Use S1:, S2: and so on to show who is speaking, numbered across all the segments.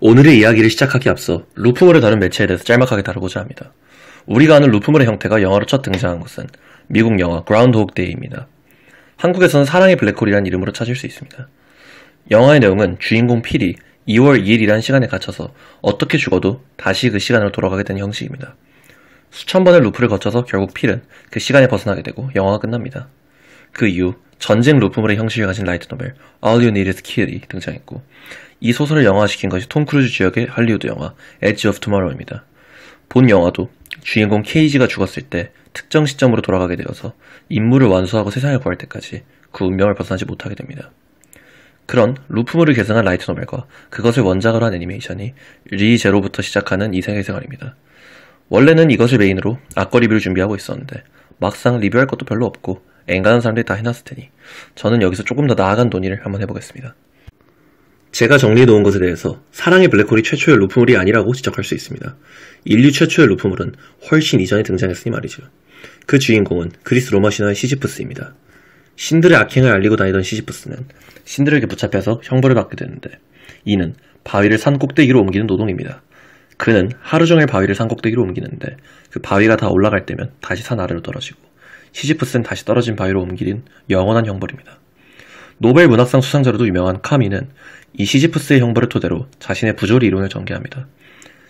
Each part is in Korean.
S1: 오늘의 이야기를 시작하기 앞서 루프물을 다룬 매체에 대해서 짤막하게 다루고자 합니다. 우리가 아는 루프물의 형태가 영화로 첫 등장한 것은 미국 영화 그라운드호그 데이입니다. 한국에서는 사랑의 블랙홀이라는 이름으로 찾을 수 있습니다. 영화의 내용은 주인공 필이 2월 2일이라는 시간에 갇혀서 어떻게 죽어도 다시 그 시간으로 돌아가게 되는 형식입니다. 수천 번의 루프를 거쳐서 결국 필은 그 시간에 벗어나게 되고 영화가 끝납니다. 그 이후 전쟁 루프물의 형식을 가진 라이트 노벨 All You Need Is Kill이 등장했고, 이 소설을 영화화시킨 것이 톰 크루즈 주역의 할리우드 영화 엣지 오브 투모로우입니다. 본 영화도 주인공 케이지가 죽었을 때 특정 시점으로 돌아가게 되어서 임무를 완수하고 세상을 구할 때까지 그 운명을 벗어나지 못하게 됩니다. 그런 루프물을 계승한 라이트 노벨과 그것을 원작으로 한 애니메이션이 리제로부터 시작하는 이 세계 생활입니다. 원래는 이것을 메인으로 악거 리뷰를 준비하고 있었는데 막상 리뷰할 것도 별로 없고 엔간한 사람들이 다 해놨을 테니 저는 여기서 조금 더 나아간 논의를 한번 해보겠습니다. 제가 정리해놓은 것에 대해서 사랑의 블랙홀이 최초의 루프물이 아니라고 지적할 수 있습니다. 인류 최초의 루프물은 훨씬 이전에 등장했으니 말이죠. 그 주인공은 그리스 로마 신화의 시지프스입니다. 신들의 악행을 알리고 다니던 시지프스는 신들에게 붙잡혀서 형벌을 받게 되는데, 이는 바위를 산 꼭대기로 옮기는 노동입니다. 그는 하루 종일 바위를 산 꼭대기로 옮기는데 그 바위가 다 올라갈 때면 다시 산 아래로 떨어지고, 시지프스는 다시 떨어진 바위로 옮기는 영원한 형벌입니다. 노벨 문학상 수상자로도 유명한 카미는 이 시지프스의 형벌을 토대로 자신의 부조리 이론을 전개합니다.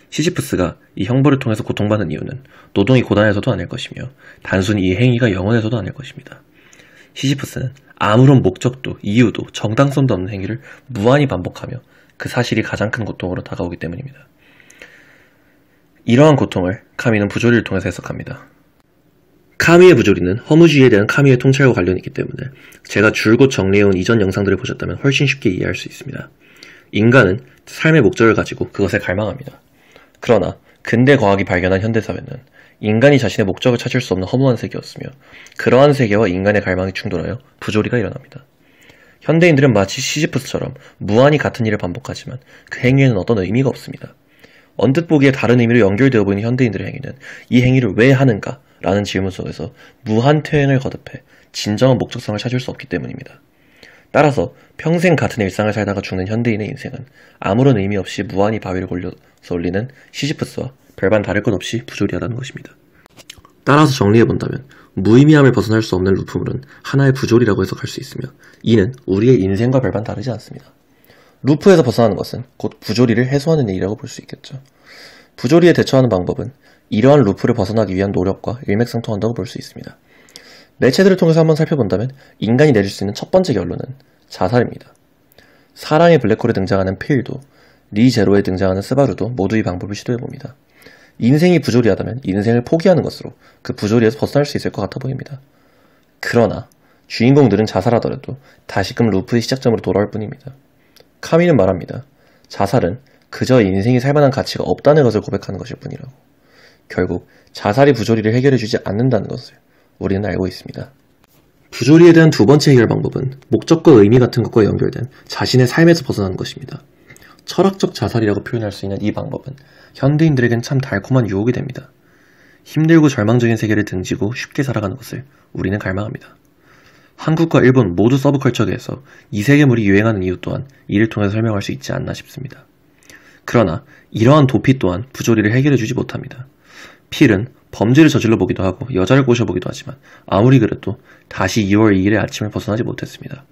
S1: 시지프스가 이 형벌을 통해서 고통받는 이유는 노동이 고단해서도 아닐 것이며 단순히 이 행위가 영원해서도 아닐 것입니다. 시지프스는 아무런 목적도 이유도 정당성도 없는 행위를 무한히 반복하며 그 사실이 가장 큰 고통으로 다가오기 때문입니다. 이러한 고통을 카미는 부조리를 통해서 해석합니다. 카미의 부조리는 허무주의에 대한 카미의 통찰과 관련이 있기 때문에 제가 줄곧 정리해온 이전 영상들을 보셨다면 훨씬 쉽게 이해할 수 있습니다. 인간은 삶의 목적을 가지고 그것에 갈망합니다. 그러나 근대 과학이 발견한 현대사회는 인간이 자신의 목적을 찾을 수 없는 허무한 세계였으며, 그러한 세계와 인간의 갈망이 충돌하여 부조리가 일어납니다. 현대인들은 마치 시지프스처럼 무한히 같은 일을 반복하지만 그 행위에는 어떤 의미가 없습니다. 언뜻 보기에 다른 의미로 연결되어 보이는 현대인들의 행위는 이 행위를 왜 하는가? 라는 질문 속에서 무한 퇴행을 거듭해 진정한 목적성을 찾을 수 없기 때문입니다. 따라서 평생 같은 일상을 살다가 죽는 현대인의 인생은 아무런 의미 없이 무한히 바위를 골려서 올리는 시지프스와 별반 다를 것 없이 부조리하다는 것입니다. 따라서 정리해본다면 무의미함을 벗어날 수 없는 루프물은 하나의 부조리라고 해석할 수 있으며, 이는 우리의 인생과 별반 다르지 않습니다. 루프에서 벗어나는 것은 곧 부조리를 해소하는 일이라고 볼 수 있겠죠. 부조리에 대처하는 방법은 이러한 루프를 벗어나기 위한 노력과 일맥상통한다고 볼 수 있습니다. 매체들을 통해서 한번 살펴본다면 인간이 내릴 수 있는 첫 번째 결론은 자살입니다. 사랑의 블랙홀에 등장하는 필도, 리제로에 등장하는 스바루도 모두 이 방법을 시도해봅니다. 인생이 부조리하다면 인생을 포기하는 것으로 그 부조리에서 벗어날 수 있을 것 같아 보입니다. 그러나 주인공들은 자살하더라도 다시금 루프의 시작점으로 돌아올 뿐입니다. 카미는 말합니다. 자살은 그저 인생이 살만한 가치가 없다는 것을 고백하는 것일 뿐이라고. 결국 자살이 부조리를 해결해주지 않는다는 것을 우리는 알고 있습니다. 부조리에 대한 두 번째 해결 방법은 목적과 의미 같은 것과 연결된 자신의 삶에서 벗어나는 것입니다. 철학적 자살이라고 표현할 수 있는 이 방법은 현대인들에겐 참 달콤한 유혹이 됩니다. 힘들고 절망적인 세계를 등지고 쉽게 살아가는 것을 우리는 갈망합니다. 한국과 일본 모두 서브컬처계에서 이 세계물이 유행하는 이유 또한 이를 통해서 설명할 수 있지 않나 싶습니다. 그러나 이러한 도피 또한 부조리를 해결해주지 못합니다. 필은 범죄를 저질러 보기도 하고 여자를 꼬셔보기도 하지만 아무리 그래도 다시 2월 2일의 아침을 벗어나지 못했습니다.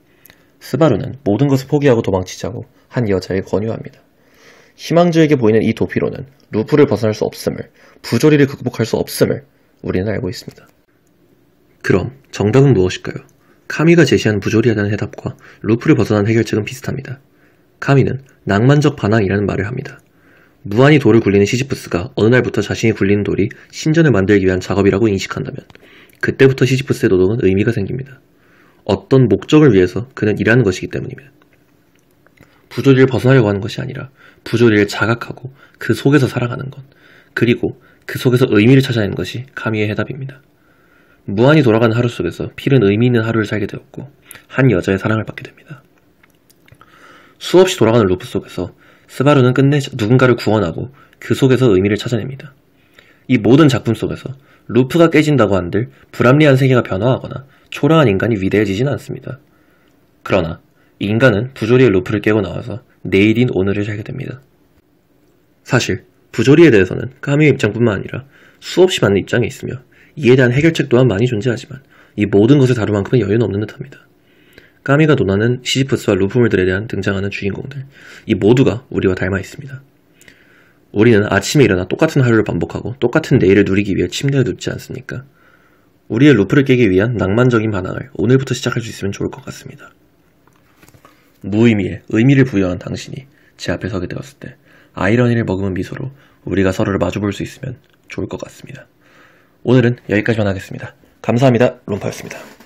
S1: 스바루는 모든 것을 포기하고 도망치자고 한 여자에게 권유합니다. 희망적이게 보이는 이 도피로는 루프를 벗어날 수 없음을, 부조리를 극복할 수 없음을 우리는 알고 있습니다. 그럼 정답은 무엇일까요? 카미가 제시한 부조리에 대한 해답과 루프를 벗어난 해결책은 비슷합니다. 카미는 낭만적 반항이라는 말을 합니다. 무한히 돌을 굴리는 시지프스가 어느 날부터 자신이 굴리는 돌이 신전을 만들기 위한 작업이라고 인식한다면 그때부터 시지프스의 노동은 의미가 생깁니다. 어떤 목적을 위해서 그는 일하는 것이기 때문입니다. 부조리를 벗어나려고 하는 것이 아니라 부조리를 자각하고 그 속에서 살아가는 것, 그리고 그 속에서 의미를 찾아내는 것이 카미의 해답입니다. 무한히 돌아가는 하루 속에서 필은 의미 있는 하루를 살게 되었고 한 여자의 사랑을 받게 됩니다. 수없이 돌아가는 루프 속에서 스바루는 끝내 누군가를 구원하고 그 속에서 의미를 찾아냅니다. 이 모든 작품 속에서 루프가 깨진다고 한들 불합리한 세계가 변화하거나 초라한 인간이 위대해지진 않습니다. 그러나 인간은 부조리의 루프를 깨고 나와서 내일인 오늘을 살게 됩니다. 사실 부조리에 대해서는 까미의 입장뿐만 아니라 수없이 많은 입장이 있으며 이에 대한 해결책 또한 많이 존재하지만 이 모든 것을 다룰 만큼은 여유는 없는 듯합니다. 까미가 논하는 시지프스와 루프물들에 대한 등장하는 주인공들, 이 모두가 우리와 닮아 있습니다. 우리는 아침에 일어나 똑같은 하루를 반복하고 똑같은 내일을 누리기 위해 침대에 눕지 않습니까? 우리의 루프를 깨기 위한 낭만적인 반항을 오늘부터 시작할 수 있으면 좋을 것 같습니다. 무의미에 의미를 부여한 당신이 제 앞에 서게 되었을 때 아이러니를 머금은 미소로 우리가 서로를 마주볼 수 있으면 좋을 것 같습니다. 오늘은 여기까지만 하겠습니다. 감사합니다. 롬파였습니다.